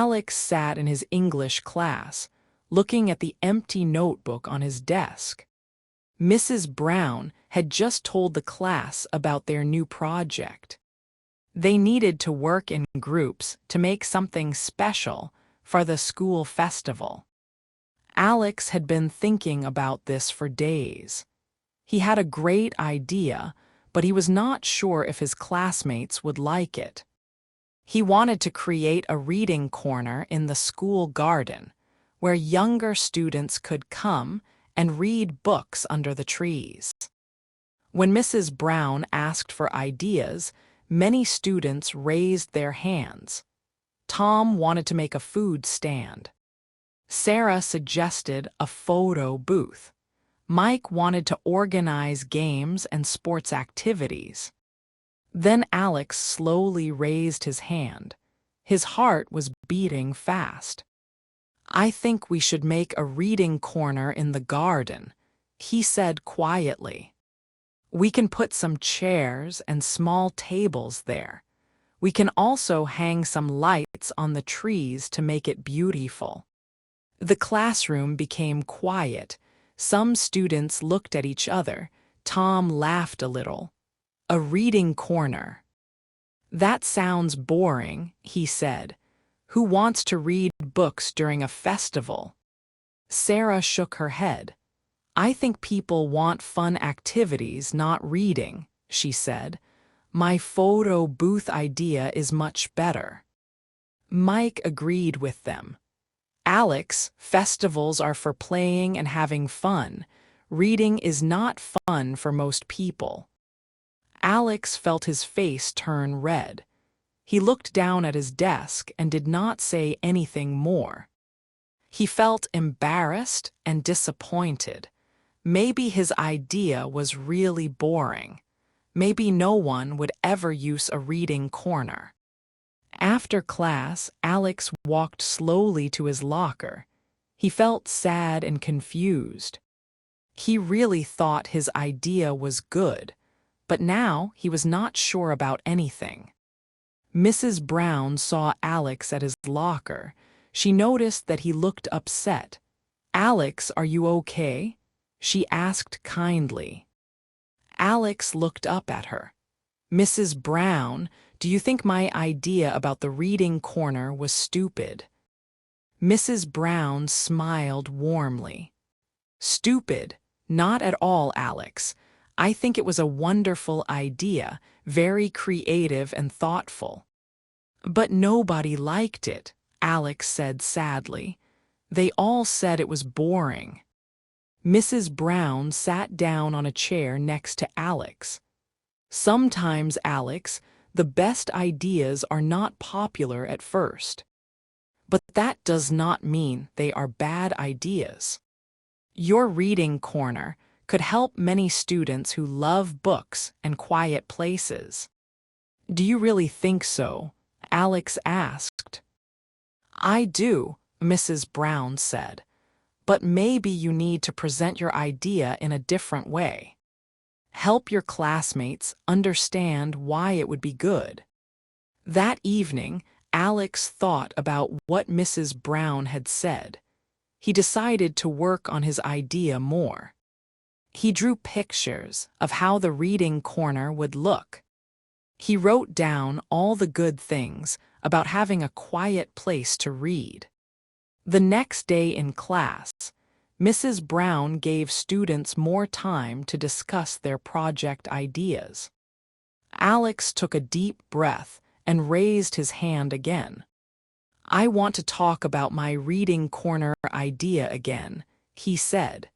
Alex sat in his English class, looking at the empty notebook on his desk. Mrs. Brown had just told the class about their new project. They needed to work in groups to make something special for the school festival. Alex had been thinking about this for days. He had a great idea, but he was not sure if his classmates would like it. He wanted to create a reading corner in the school garden, where younger students could come and read books under the trees. When Mrs. Brown asked for ideas, many students raised their hands. Tom wanted to make a food stand. Sarah suggested a photo booth. Mike wanted to organize games and sports activities. Then Alex slowly raised his hand. His heart was beating fast. "I think we should make a reading corner in the garden," he said quietly. "We can put some chairs and small tables there. We can also hang some lights on the trees to make it beautiful." The classroom became quiet. Some students looked at each other. Tom laughed a little. "A reading corner. That sounds boring," he said. "Who wants to read books during a festival?" Sarah shook her head. "I think people want fun activities, not reading," she said. "My photo booth idea is much better." Mike agreed with them. "Alex, festivals are for playing and having fun. Reading is not fun for most people." Alex felt his face turn red. He looked down at his desk and did not say anything more. He felt embarrassed and disappointed. Maybe his idea was really boring. Maybe no one would ever use a reading corner. After class, Alex walked slowly to his locker. He felt sad and confused. He really thought his idea was good, but now he was not sure about anything. Mrs. Brown saw Alex at his locker. She noticed that he looked upset. "Alex, are you okay?" she asked kindly. Alex looked up at her. "Mrs. Brown, do you think my idea about the reading corner was stupid?" Mrs. Brown smiled warmly. "Stupid? Not at all, Alex. I think it was a wonderful idea, very creative and thoughtful." "But nobody liked it," Alex said sadly. "They all said it was boring." Mrs. Brown sat down on a chair next to Alex. "Sometimes, Alex, the best ideas are not popular at first. But that does not mean they are bad ideas. Your reading corner could help many students who love books and quiet places." "Do you really think so?" Alex asked. "I do," Mrs. Brown said. "But maybe you need to present your idea in a different way. Help your classmates understand why it would be good." That evening, Alex thought about what Mrs. Brown had said. He decided to work on his idea more. He drew pictures of how the reading corner would look. He wrote down all the good things about having a quiet place to read. The next day in class, Mrs. Brown gave students more time to discuss their project ideas. Alex took a deep breath and raised his hand again. "I want to talk about my reading corner idea again," he said.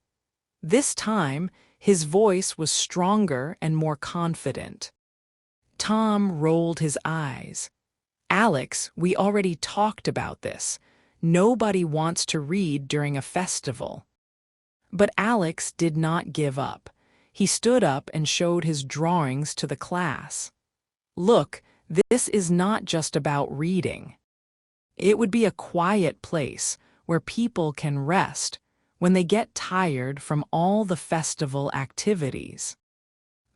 This time, his voice was stronger and more confident. Tom rolled his eyes. "Alex, we already talked about this. Nobody wants to read during a festival." But Alex did not give up. He stood up and showed his drawings to the class. "Look, this is not just about reading. It would be a quiet place where people can rest when they get tired from all the festival activities.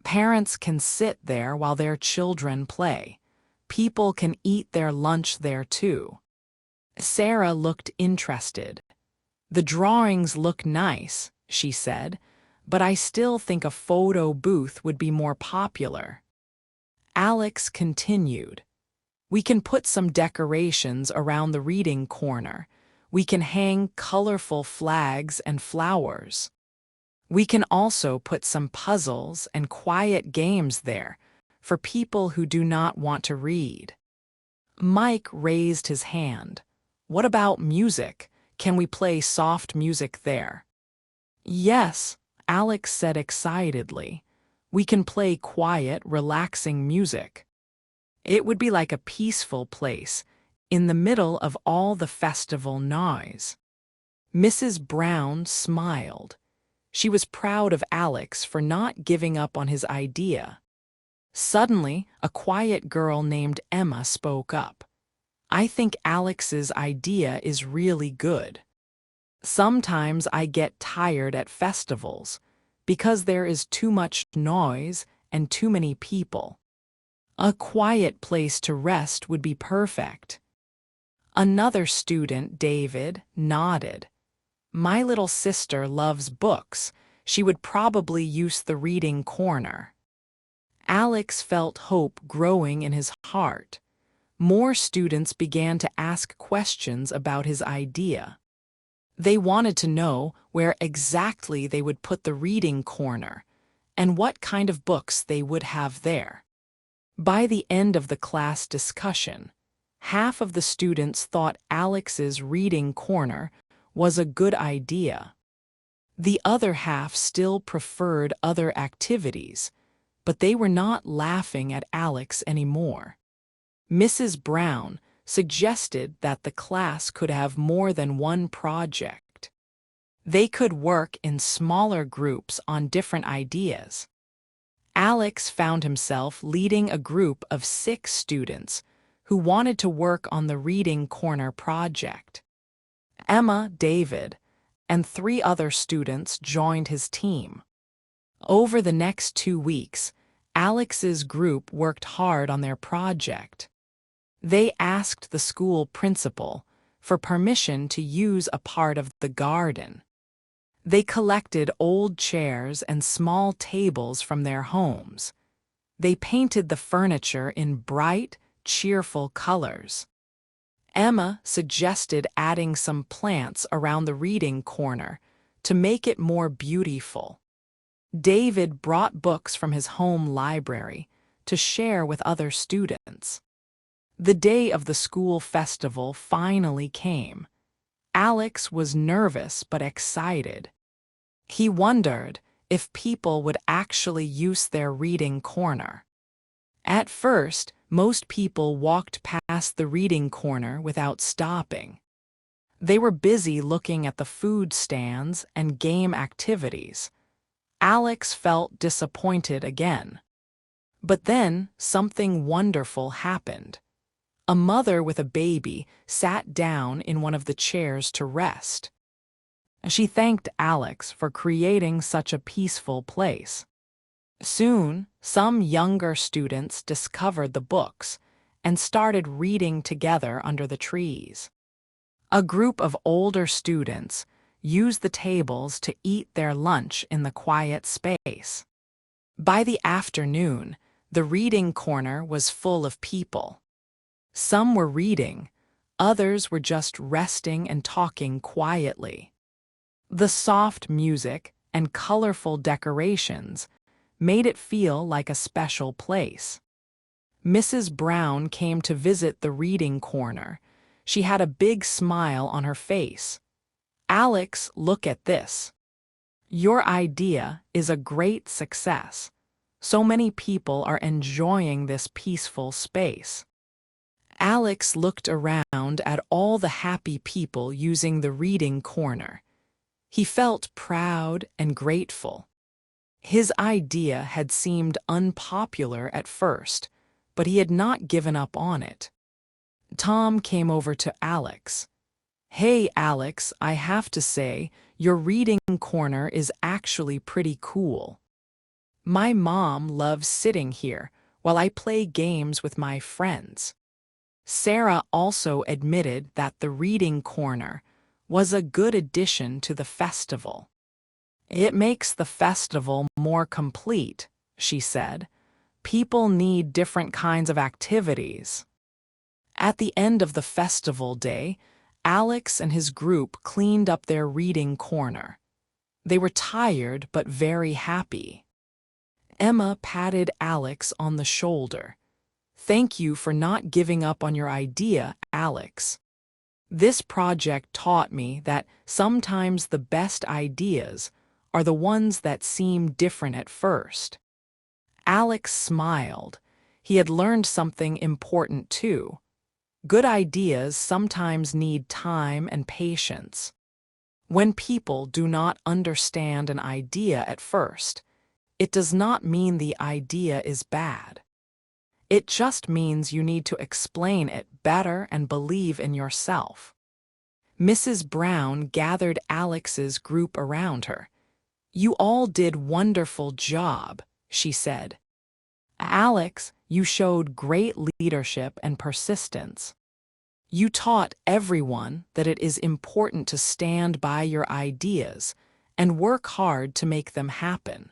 Parents can sit there while their children play. People can eat their lunch there too. Sarah looked interested. "The drawings look nice," she said, "but I still think a photo booth would be more popular." Alex continued, "We can put some decorations around the reading corner. We can hang colorful flags and flowers. We can also put some puzzles and quiet games there for people who do not want to read." Mike raised his hand. "What about music? Can we play soft music there?" "Yes," Alex said excitedly. "We can play quiet, relaxing music. It would be like a peaceful place, in the middle of all the festival noise." Mrs. Brown smiled. She was proud of Alex for not giving up on his idea. Suddenly, a quiet girl named Emma spoke up. "I think Alex's idea is really good. Sometimes I get tired at festivals because there is too much noise and too many people. A quiet place to rest would be perfect." Another student, David, nodded. "My little sister loves books. She would probably use the reading corner." Alex felt hope growing in his heart. More students began to ask questions about his idea. They wanted to know where exactly they would put the reading corner and what kind of books they would have there. By the end of the class discussion, half of the students thought Alex's reading corner was a good idea. The other half still preferred other activities, but they were not laughing at Alex anymore. Mrs. Brown suggested that the class could have more than one project. They could work in smaller groups on different ideas. Alex found himself leading a group of 6 students who wanted to work on the Reading Corner project. Emma, David, and 3 other students joined his team. Over the next 2 weeks, Alex's group worked hard on their project. They asked the school principal for permission to use a part of the garden. They collected old chairs and small tables from their homes. They painted the furniture in bright, cheerful colors. Emma suggested adding some plants around the reading corner to make it more beautiful. David brought books from his home library to share with other students. The day of the school festival finally came. Alex was nervous but excited. He wondered if people would actually use their reading corner. At first, most people walked past the reading corner without stopping. They were busy looking at the food stands and game activities. Alex felt disappointed again. But then something wonderful happened. A mother with a baby sat down in one of the chairs to rest. She thanked Alex for creating such a peaceful place. Soon, some younger students discovered the books and started reading together under the trees. A group of older students used the tables to eat their lunch in the quiet space. By the afternoon, the reading corner was full of people. Some were reading, others were just resting and talking quietly. The soft music and colorful decorations made it feel like a special place. Mrs. Brown came to visit the reading corner. She had a big smile on her face. "Alex, look at this. Your idea is a great success. So many people are enjoying this peaceful space." Alex looked around at all the happy people using the reading corner. He felt proud and grateful. His idea had seemed unpopular at first, but he had not given up on it. Tom came over to Alex. "Hey, Alex, I have to say, your reading corner is actually pretty cool. My mom loves sitting here while I play games with my friends." Sarah also admitted that the reading corner was a good addition to the festival. It makes the festival more complete, she said. People need different kinds of activities. At the end of the festival day, Alex and his group cleaned up their reading corner. They were tired but very happy. Emma patted Alex on the shoulder. "Thank you for not giving up on your idea, Alex. This project taught me that sometimes the best ideas are the ones that seem different at first." Alex smiled. He had learned something important too. Good ideas sometimes need time and patience. When people do not understand an idea at first, it does not mean the idea is bad. It just means you need to explain it better and believe in yourself. Mrs. Brown gathered Alex's group around her. "You all did wonderful job," she said. "Alex, you showed great leadership and persistence. You taught everyone that it is important to stand by your ideas and work hard to make them happen."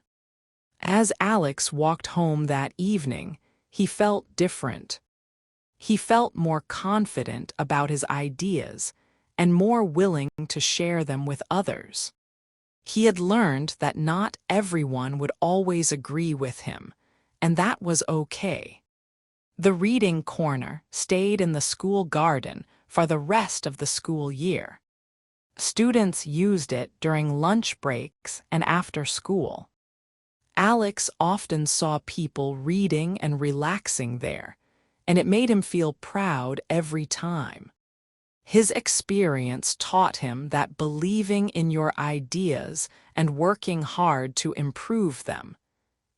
As Alex walked home that evening, he felt different. He felt more confident about his ideas and more willing to share them with others. He had learned that not everyone would always agree with him, and that was okay. The reading corner stayed in the school garden for the rest of the school year. Students used it during lunch breaks and after school. Alex often saw people reading and relaxing there, and it made him feel proud every time. His experience taught him that believing in your ideas and working hard to improve them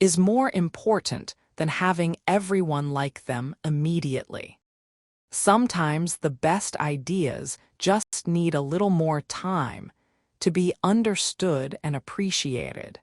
is more important than having everyone like them immediately. Sometimes the best ideas just need a little more time to be understood and appreciated.